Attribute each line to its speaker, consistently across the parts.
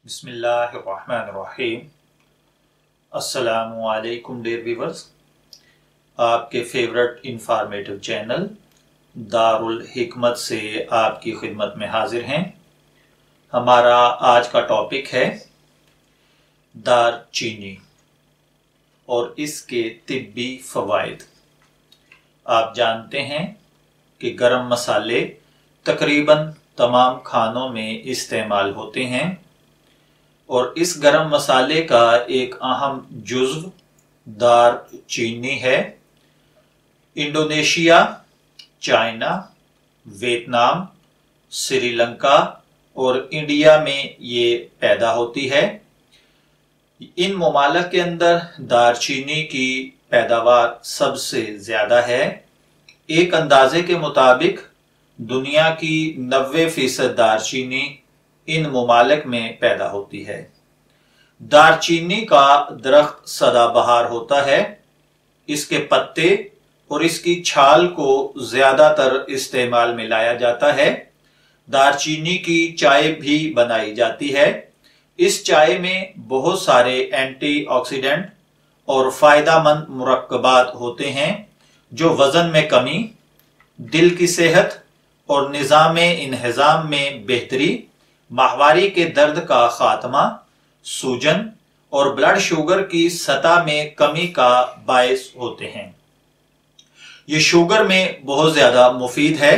Speaker 1: بسم اللہ الرحمن الرحیم۔ السلام علیکم ڈیئر ویورز، آپ کے فیورٹ انفارمیٹو چینل دارالحکمت سے آپ کی خدمت میں حاضر ہیں۔ ہمارا آج کا ٹاپک ہے دار چینی اور اس کے طبی فوائد۔ آپ جانتے ہیں کہ گرم مسالے تقریباً تمام کھانوں میں استعمال ہوتے ہیں اور اس گرم مسالے کا ایک اہم جزو دار چینی ہے۔ Indonesia, China, Vietnam, Sri Lanka اور انڈیا میں یہ پیدا ہوتی ہے۔ ان ممالک کے اندر دار چینی کی پیداوار سب سے زیادہ ہے۔ ایک اندازے کے مطابق دنیا کی 90% دار چینی ان ممالک میں پیدا ہوتی ہے۔ دار چینی کا درخت سدا بہار ہوتا ہے۔ اس کے پتے اور اس کی چھال کو زیادہ تر استعمال میں لایا جاتا ہے۔ دار چینی کی چائے بھی بنائی جاتی ہے۔ اس چائے میں بہت سارے اینٹی آکسیڈنٹ اور فائدہ مند مرکبات ہوتے ہیں جو وزن میں کمی، دل کی صحت اور نظام انہضام میں بہتری، ماہواری کے درد کا خاتمہ، سوجن اور بلڈ شوگر کی سطح میں کمی کا باعث ہوتے ہیں۔ یہ شوگر میں بہت زیادہ مفید ہے۔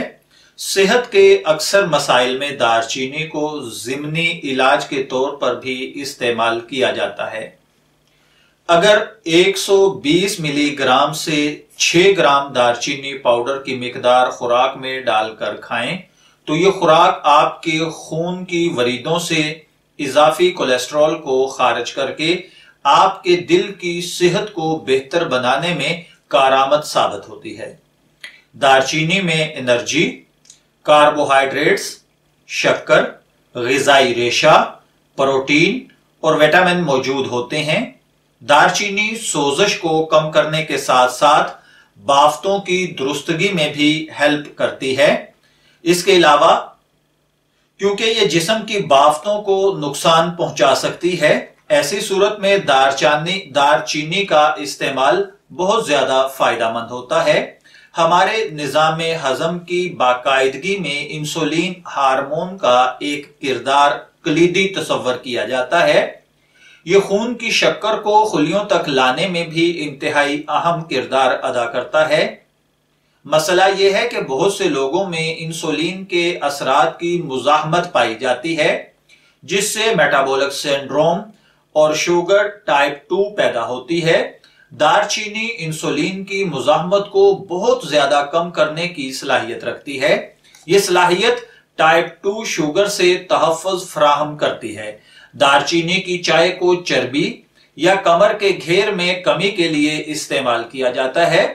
Speaker 1: صحت کے اکثر مسائل میں دار چینی کو ضمنی علاج کے طور پر بھی استعمال کیا جاتا ہے۔ اگر 120 ملی گرام سے 6 گرام دار چینی پاؤڈر کی مقدار خوراک میں ڈال کر کھائیں تو یہ خوراک آپ کے خون کی وریدوں سے اضافی کولیسٹرول کو خارج کر کے آپ کے دل کی صحت کو بہتر بنانے میں کارآمد ثابت ہوتی ہے۔ دار چینی میں انرجی، کاربوہائیڈریٹس، شکر، غذائی ریشہ، پروٹین اور وٹامن موجود ہوتے ہیں۔ دار چینی سوزش کو کم کرنے کے ساتھ ساتھ بافتوں کی درستگی میں بھی ہیلپ کرتی ہے۔ اس کے علاوہ کیونکہ یہ جسم کی بافتوں کو نقصان پہنچا سکتی ہے، ایسی صورت میں دار چینی کا استعمال بہت زیادہ فائدہ مند ہوتا ہے۔ ہمارے نظام ہضم کی باقاعدگی میں انسولین ہارمون کا ایک کردار کلیدی تصور کیا جاتا ہے۔ یہ خون کی شکر کو خلیوں تک لانے میں بھی انتہائی اہم کردار ادا کرتا ہے۔ مسئلہ یہ ہے کہ بہت سے لوگوں میں انسولین کے اثرات کی مزاحمت پائی جاتی ہے، جس سے میٹابولک سنڈروم اور شوگر ٹائپ 2 پیدا ہوتی ہے۔ دار چینی انسولین کی مزاحمت کو بہت زیادہ کم کرنے کی صلاحیت رکھتی ہے۔ یہ صلاحیت ٹائپ 2 شوگر سے تحفظ فراہم کرتی ہے۔ دار چینی کی چائے کو چربی یا کمر کے گھیر میں کمی کے لیے استعمال کیا جاتا ہے۔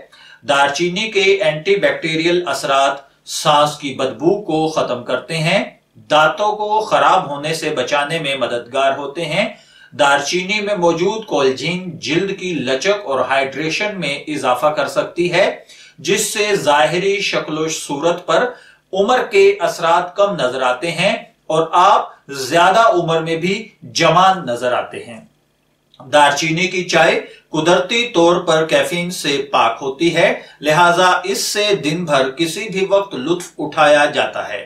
Speaker 1: دار چینی کے اینٹی بیکٹیریل اثرات سانس کی بدبو کو ختم کرتے ہیں، دانتوں کو خراب ہونے سے بچانے میں مددگار ہوتے ہیں۔ دار چینی میں موجود کولیجن جلد کی لچک اور ہائیڈریشن میں اضافہ کر سکتی ہے، جس سے ظاہری شکل و صورت پر عمر کے اثرات کم نظر آتے ہیں اور آپ زیادہ عمر میں بھی جوان نظر آتے ہیں۔ دار چینی کی چائے قدرتی طور پر کیفین سے پاک ہوتی ہے، لہٰذا اس سے دن بھر کسی بھی وقت لطف اٹھایا جاتا ہے۔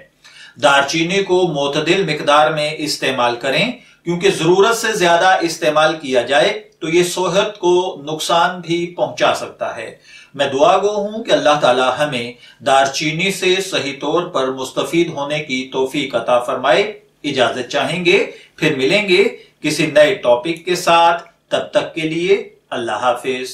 Speaker 1: دار چینی کو معتدل مقدار میں استعمال کریں، کیونکہ ضرورت سے زیادہ استعمال کیا جائے تو یہ صحت کو نقصان بھی پہنچا سکتا ہے۔ میں دعا گو ہوں کہ اللہ تعالی ہمیں دار چینی سے صحیح طور پر مستفید ہونے کی توفیق عطا فرمائے۔ اجازت چاہیں گے، پھر ملیں گے کسی نئے ٹاپک کے ساتھ۔ تب تک کے لیے اللہ حافظ۔